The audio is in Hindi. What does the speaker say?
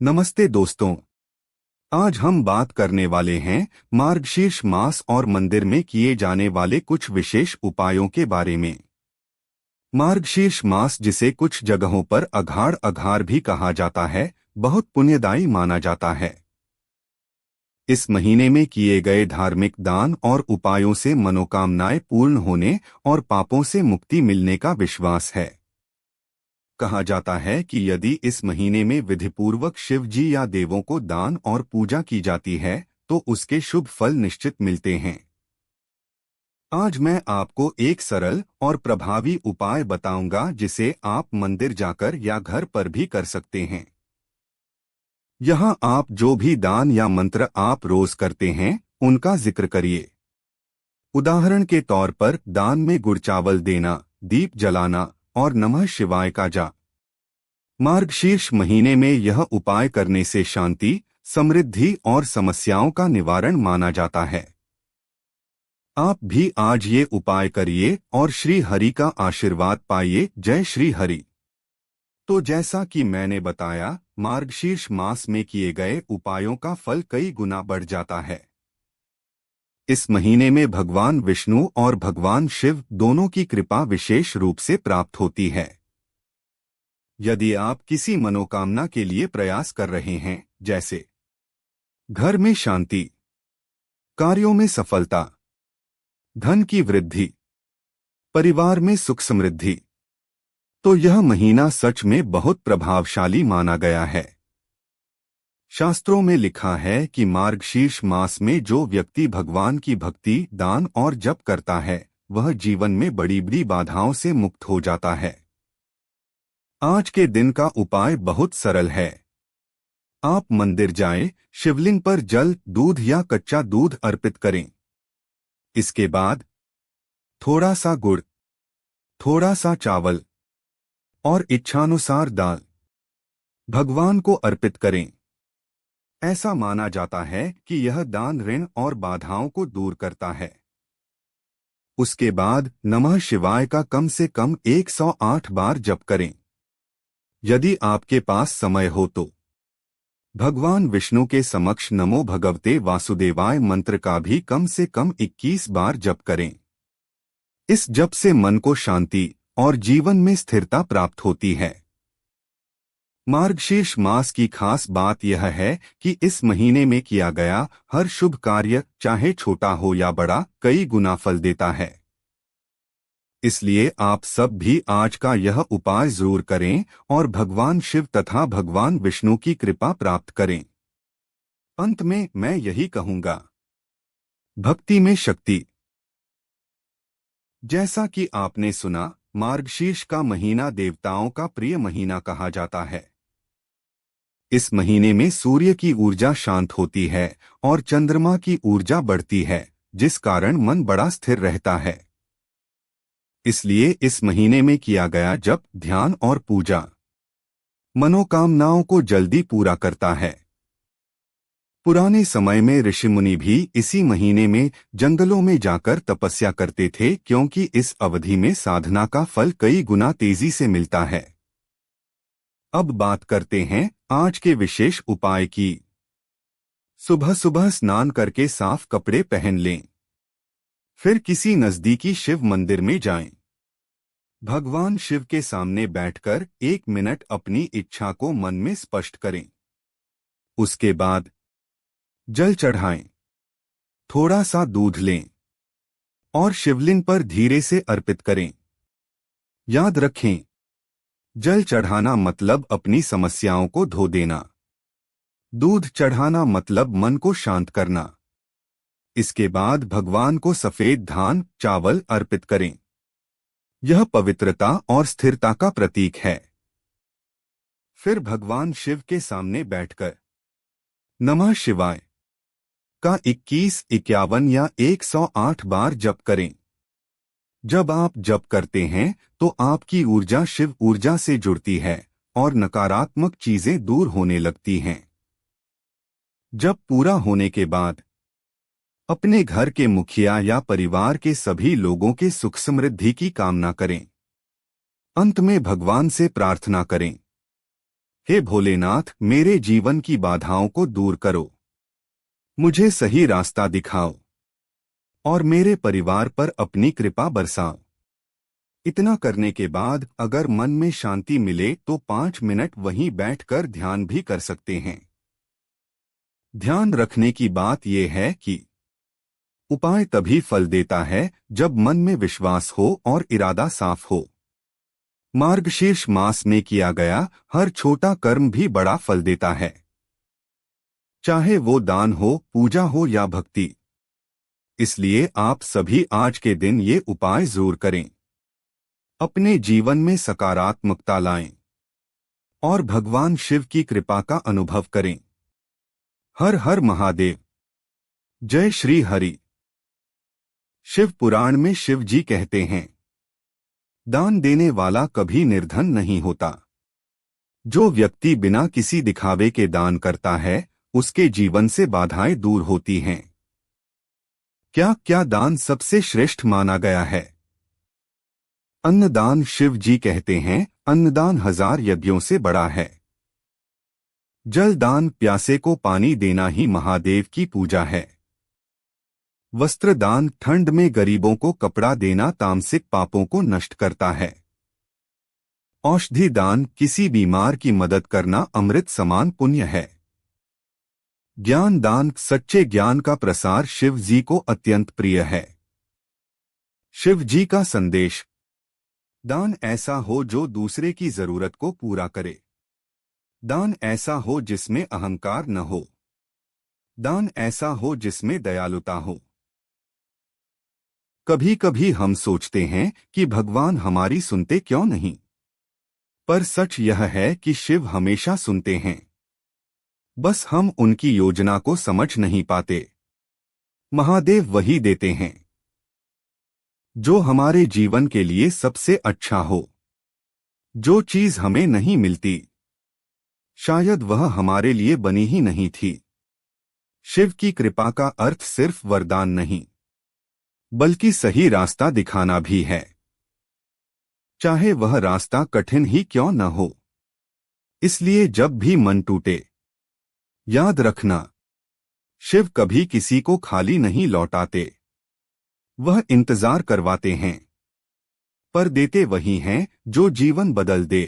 नमस्ते दोस्तों। आज हम बात करने वाले हैं मार्गशीर्ष मास और मंदिर में किए जाने वाले कुछ विशेष उपायों के बारे में। मार्गशीर्ष मास, जिसे कुछ जगहों पर अघाड़ अघार भी कहा जाता है, बहुत पुण्यदायी माना जाता है। इस महीने में किए गए धार्मिक दान और उपायों से मनोकामनाएं पूर्ण होने और पापों से मुक्ति मिलने का विश्वास है। कहा जाता है कि यदि इस महीने में विधिपूर्वक शिव जी या देवों को दान और पूजा की जाती है तो उसके शुभ फल निश्चित मिलते हैं। आज मैं आपको एक सरल और प्रभावी उपाय बताऊंगा जिसे आप मंदिर जाकर या घर पर भी कर सकते हैं। यहाँ आप जो भी दान या मंत्र आप रोज करते हैं उनका जिक्र करिए। उदाहरण के तौर पर दान में गुड़ चावल देना, दीप जलाना और नमः शिवाय का जाप। मार्गशीर्ष महीने में यह उपाय करने से शांति, समृद्धि और समस्याओं का निवारण माना जाता है। आप भी आज ये उपाय करिए और श्री हरि का आशीर्वाद पाइए। जय श्री हरि। तो जैसा कि मैंने बताया, मार्गशीर्ष मास में किए गए उपायों का फल कई गुना बढ़ जाता है। इस महीने में भगवान विष्णु और भगवान शिव दोनों की कृपा विशेष रूप से प्राप्त होती है। यदि आप किसी मनोकामना के लिए प्रयास कर रहे हैं, जैसे घर में शांति, कार्यों में सफलता, धन की वृद्धि, परिवार में सुख समृद्धि, तो यह महीना सच में बहुत प्रभावशाली माना गया है। शास्त्रों में लिखा है कि मार्गशीर्ष मास में जो व्यक्ति भगवान की भक्ति, दान और जप करता है, वह जीवन में बड़ी बड़ी बाधाओं से मुक्त हो जाता है। आज के दिन का उपाय बहुत सरल है। आप मंदिर जाएं, शिवलिंग पर जल, दूध या कच्चा दूध अर्पित करें। इसके बाद थोड़ा सा गुड़, थोड़ा सा चावल और इच्छानुसार दाल भगवान को अर्पित करें। ऐसा माना जाता है कि यह दान ऋण और बाधाओं को दूर करता है। उसके बाद नमः शिवाय का कम से कम 108 बार जप करें। यदि आपके पास समय हो तो भगवान विष्णु के समक्ष नमो भगवते वासुदेवाय मंत्र का भी कम से कम 21 बार जप करें। इस जप से मन को शांति और जीवन में स्थिरता प्राप्त होती है। मार्गशीर्ष मास की खास बात यह है कि इस महीने में किया गया हर शुभ कार्य, चाहे छोटा हो या बड़ा, कई गुना फल देता है। इसलिए आप सब भी आज का यह उपाय जरूर करें और भगवान शिव तथा भगवान विष्णु की कृपा प्राप्त करें। अंत में मैं यही कहूंगा, भक्ति में शक्ति। जैसा कि आपने सुना, मार्गशीर्ष का महीना देवताओं का प्रिय महीना कहा जाता है। इस महीने में सूर्य की ऊर्जा शांत होती है और चंद्रमा की ऊर्जा बढ़ती है, जिस कारण मन बड़ा स्थिर रहता है। इसलिए इस महीने में किया गया जप, ध्यान और पूजा मनोकामनाओं को जल्दी पूरा करता है। पुराने समय में ऋषि मुनि भी इसी महीने में जंगलों में जाकर तपस्या करते थे, क्योंकि इस अवधि में साधना का फल कई गुना तेजी से मिलता है। अब बात करते हैं आज के विशेष उपाय की। सुबह सुबह स्नान करके साफ कपड़े पहन लें। फिर किसी नजदीकी शिव मंदिर में जाएं। भगवान शिव के सामने बैठकर 1 मिनट अपनी इच्छा को मन में स्पष्ट करें। उसके बाद जल चढ़ाएं, थोड़ा सा दूध लें और शिवलिंग पर धीरे से अर्पित करें। याद रखें, जल चढ़ाना मतलब अपनी समस्याओं को धो देना। दूध चढ़ाना मतलब मन को शांत करना। इसके बाद भगवान को सफेद धान, चावल अर्पित करें। यह पवित्रता और स्थिरता का प्रतीक है। फिर भगवान शिव के सामने बैठकर नमः शिवाय का 21, 51 या 108 बार जप करें। जब आप जप करते हैं तो आपकी ऊर्जा शिव ऊर्जा से जुड़ती है और नकारात्मक चीजें दूर होने लगती हैं। जप पूरा होने के बाद अपने घर के मुखिया या परिवार के सभी लोगों के सुख समृद्धि की कामना करें। अंत में भगवान से प्रार्थना करें, हे भोलेनाथ, मेरे जीवन की बाधाओं को दूर करो, मुझे सही रास्ता दिखाओ और मेरे परिवार पर अपनी कृपा बरसाओ। इतना करने के बाद अगर मन में शांति मिले तो 5 मिनट वहीं बैठकर ध्यान भी कर सकते हैं। ध्यान रखने की बात यह है कि उपाय तभी फल देता है जब मन में विश्वास हो और इरादा साफ हो। मार्गशीर्ष मास में किया गया हर छोटा कर्म भी बड़ा फल देता है, चाहे वो दान हो, पूजा हो या भक्ति। इसलिए आप सभी आज के दिन ये उपाय जरूर करें, अपने जीवन में सकारात्मकता लाएं और भगवान शिव की कृपा का अनुभव करें। हर हर महादेव। जय श्री हरि। शिव पुराण में शिव जी कहते हैं, दान देने वाला कभी निर्धन नहीं होता। जो व्यक्ति बिना किसी दिखावे के दान करता है उसके जीवन से बाधाएं दूर होती हैं। क्या दान सबसे श्रेष्ठ माना गया है? अन्नदान। शिव जी कहते हैं, अन्नदान 1000 यज्ञों से बड़ा है। जलदान, प्यासे को पानी देना ही महादेव की पूजा है। वस्त्रदान, ठंड में गरीबों को कपड़ा देना तामसिक पापों को नष्ट करता है। औषधि दान, किसी बीमार की मदद करना अमृत समान पुण्य है। ज्ञान दान, सच्चे ज्ञान का प्रसार शिव जी को अत्यंत प्रिय है। शिव जी का संदेश, दान ऐसा हो जो दूसरे की जरूरत को पूरा करे। दान ऐसा हो जिसमें अहंकार न हो। दान ऐसा हो जिसमें दयालुता हो। कभी कभी हम सोचते हैं कि भगवान हमारी सुनते क्यों नहीं, पर सच यह है कि शिव हमेशा सुनते हैं, बस हम उनकी योजना को समझ नहीं पाते। महादेव वही देते हैं जो हमारे जीवन के लिए सबसे अच्छा हो। जो चीज हमें नहीं मिलती, शायद वह हमारे लिए बनी ही नहीं थी। शिव की कृपा का अर्थ सिर्फ वरदान नहीं, बल्कि सही रास्ता दिखाना भी है, चाहे वह रास्ता कठिन ही क्यों न हो। इसलिए जब भी मन टूटे, याद रखना, शिव कभी किसी को खाली नहीं लौटाते। वह इंतजार करवाते हैं, पर देते वही हैं जो जीवन बदल दे।